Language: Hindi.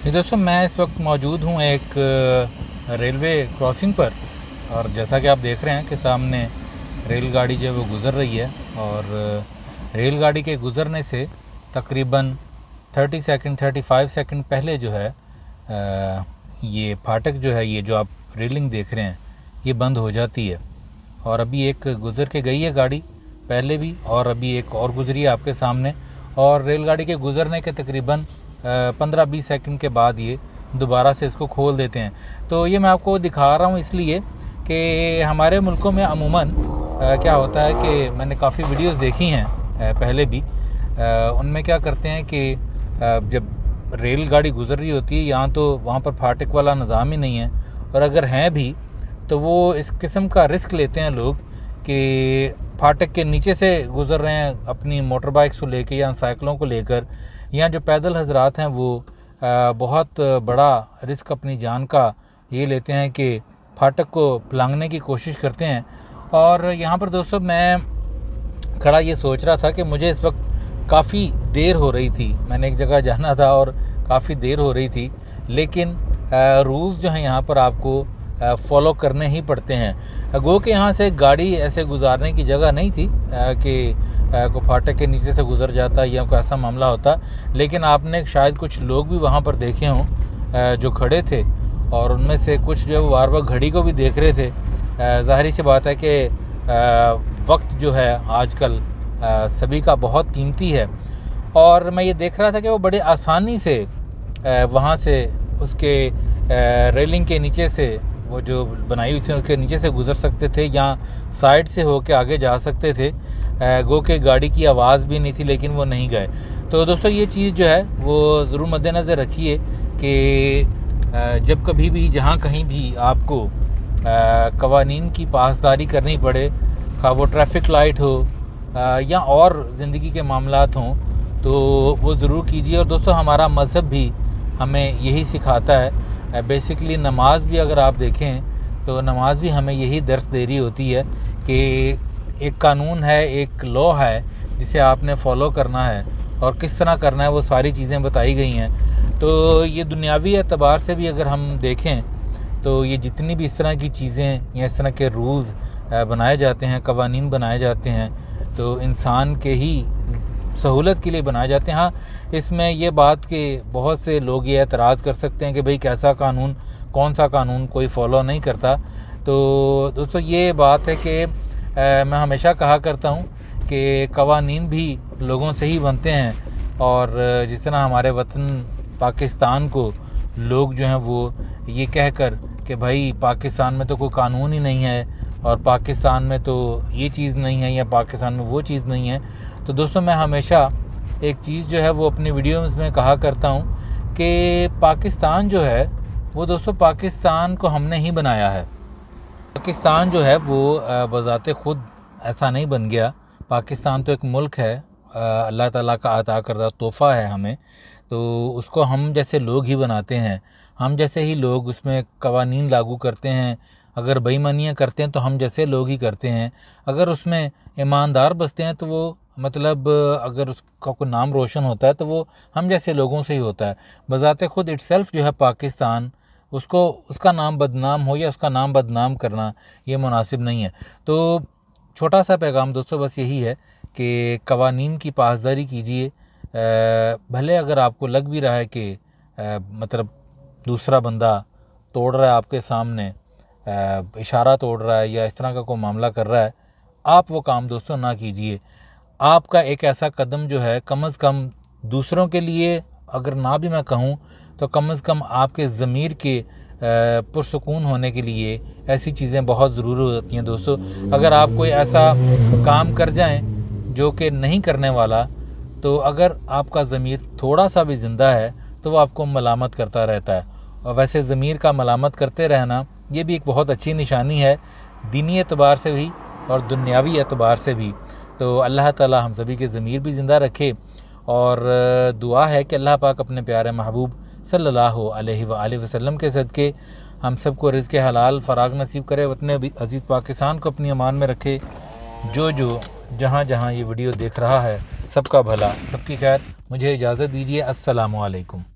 ये दोस्तों मैं इस वक्त मौजूद हूँ एक रेलवे क्रॉसिंग पर। और जैसा कि आप देख रहे हैं कि सामने रेलगाड़ी जो है वो गुज़र रही है। और रेलगाड़ी के गुज़रने से तकरीबन 30 सेकंड 35 सेकंड पहले जो है ये फाटक जो है, ये जो आप रेलिंग देख रहे हैं, ये बंद हो जाती है। और अभी एक गुज़र के गई है गाड़ी पहले भी, और अभी एक और गुज़री है आपके सामने। और रेलगाड़ी के गुज़रने के तकरीबन 15-20 सेकंड के बाद ये दोबारा से इसको खोल देते हैं। तो ये मैं आपको दिखा रहा हूँ इसलिए कि हमारे मुल्कों में अमूमन क्या होता है कि मैंने काफ़ी वीडियोस देखी हैं पहले भी। उनमें क्या करते हैं कि जब रेलगाड़ी गुज़र रही होती है यहाँ, तो वहाँ पर फाटक वाला निज़ाम ही नहीं है। और अगर हैं भी तो वो इस किस्म का रिस्क लेते हैं लोग कि फाटक के नीचे से गुज़र रहे हैं अपनी मोटर बाइक्स को लेकर या साइकिलों को लेकर, या जो पैदल हजरात हैं वो बहुत बड़ा रिस्क अपनी जान का ये लेते हैं कि फाटक को लांघने की कोशिश करते हैं। और यहाँ पर दोस्तों मैं खड़ा ये सोच रहा था कि मुझे इस वक्त काफ़ी देर हो रही थी, मैंने एक जगह जाना था और काफ़ी देर हो रही थी, लेकिन रूल्स जो हैं यहाँ पर आपको फॉलो करने ही पड़ते हैं। गो कि यहाँ से गाड़ी ऐसे गुजारने की जगह नहीं थी कि को फाटक के नीचे से गुज़र जाता या कोई ऐसा मामला होता, लेकिन आपने शायद कुछ लोग भी वहाँ पर देखे हों जो खड़े थे, और उनमें से कुछ जो है वो बार बार घड़ी को भी देख रहे थे। ज़ाहिर सी बात है कि वक्त जो है आजकल सभी का बहुत कीमती है। और मैं ये देख रहा था कि वो बड़े आसानी से वहाँ से उसके रेलिंग के नीचे से, वो जो बनाई हुई थी उसके नीचे से गुज़र सकते थे या साइड से होके आगे जा सकते थे। गो के गाड़ी की आवाज़ भी नहीं थी, लेकिन वो नहीं गए। तो दोस्तों ये चीज़ जो है वो ज़रूर मद्देनज़र रखिए कि जब कभी भी जहाँ कहीं भी आपको कवानीन की पासदारी करनी पड़े, खा वो ट्रैफिक लाइट हो या और ज़िंदगी के मामलात हों, तो वो ज़रूर कीजिए। और दोस्तों हमारा मज़हब भी हमें यही सिखाता है। बेसिकली नमाज भी अगर आप देखें तो नमाज भी हमें यही दर्स दे रही होती है कि एक कानून है, एक लॉ है जिसे आपने फॉलो करना है और किस तरह करना है, वो सारी चीज़ें बताई गई हैं। तो ये दुनियावी एतबार से भी अगर हम देखें तो ये जितनी भी इस तरह की चीज़ें या इस तरह के रूल्स बनाए जाते हैं, कवानीन बनाए जाते हैं, तो इंसान के ही सहूलत के लिए बनाए जाते हैं। हाँ, इसमें ये बात कि बहुत से लोग ये एतराज़ कर सकते हैं कि भाई कैसा कानून, कौन सा कानून कोई फॉलो नहीं करता। तो दोस्तों ये बात है कि मैं हमेशा कहा करता हूँ कि कवानीन भी लोगों से ही बनते हैं। और जिस तरह हमारे वतन पाकिस्तान को लोग जो हैं वो ये कहकर कि भाई पाकिस्तान में तो कोई कानून ही नहीं है और पाकिस्तान में तो ये चीज़ नहीं है या पाकिस्तान में वो चीज़ नहीं है। तो दोस्तों मैं हमेशा एक चीज़ जो है वो अपनी वीडियोज़ में कहा करता हूँ कि पाकिस्तान जो है वो दोस्तों पाकिस्तान को हमने ही बनाया है। पाकिस्तान जो है वो बज़ाते ख़ुद ऐसा नहीं बन गया। पाकिस्तान तो एक मुल्क है, अल्लाह ताला का अता करदा तोहफ़ा है हमें, तो उसको हम जैसे लोग ही बनाते हैं, हम जैसे ही लोग उसमें कवानीन लागू करते हैं। अगर बेईमानियाँ करते हैं तो हम जैसे लोग ही करते हैं। अगर उसमें ईमानदार बसते हैं तो वो मतलब अगर उसका कोई नाम रोशन होता है तो वो हम जैसे लोगों से ही होता है। बज़ाते ख़ुद इटसेल्फ जो है पाकिस्तान, उसको उसका नाम बदनाम हो या उसका नाम बदनाम करना ये मुनासिब नहीं है। तो छोटा सा पैगाम दोस्तों बस यही है कि कवानीन की पासदारी कीजिए। भले अगर आपको लग भी रहा है कि मतलब दूसरा बंदा तोड़ रहा है आपके सामने, इशारा तोड़ रहा है या इस तरह का कोई मामला कर रहा है, आप वो काम दोस्तों ना कीजिए। आपका एक ऐसा कदम जो है कम से कम दूसरों के लिए, अगर ना भी मैं कहूँ तो कम से कम आपके ज़मीर के पुरसुकून होने के लिए ऐसी चीज़ें बहुत ज़रूरी होती हैं दोस्तों। अगर आप कोई ऐसा काम कर जाएं जो कि नहीं करने वाला, तो अगर आपका ज़मीर थोड़ा सा भी ज़िंदा है तो वो आपको मलामत करता रहता है। और वैसे ज़मीर का मलामत करते रहना ये भी एक बहुत अच्छी निशानी है, दीनी एतबार से भी और दुनियावी एतबार से भी। तो अल्लाह ताला हम सभी के ज़मीर भी ज़िंदा रखे। और दुआ है कि अल्लाह पाक अपने प्यारे महबूब सल्लल्लाहु अलैहि वसल्लम के सदक़े हम सबको रिज़्क़ हलाल फ़राग नसीब करे, वतन अज़ीज़ पाकिस्तान को अपनी अमान में रखे। जो जहाँ जहाँ ये वीडियो देख रहा है सबका भला, सबकी खैर। मुझे इजाज़त दीजिए। अस्सलामु अलैकुम।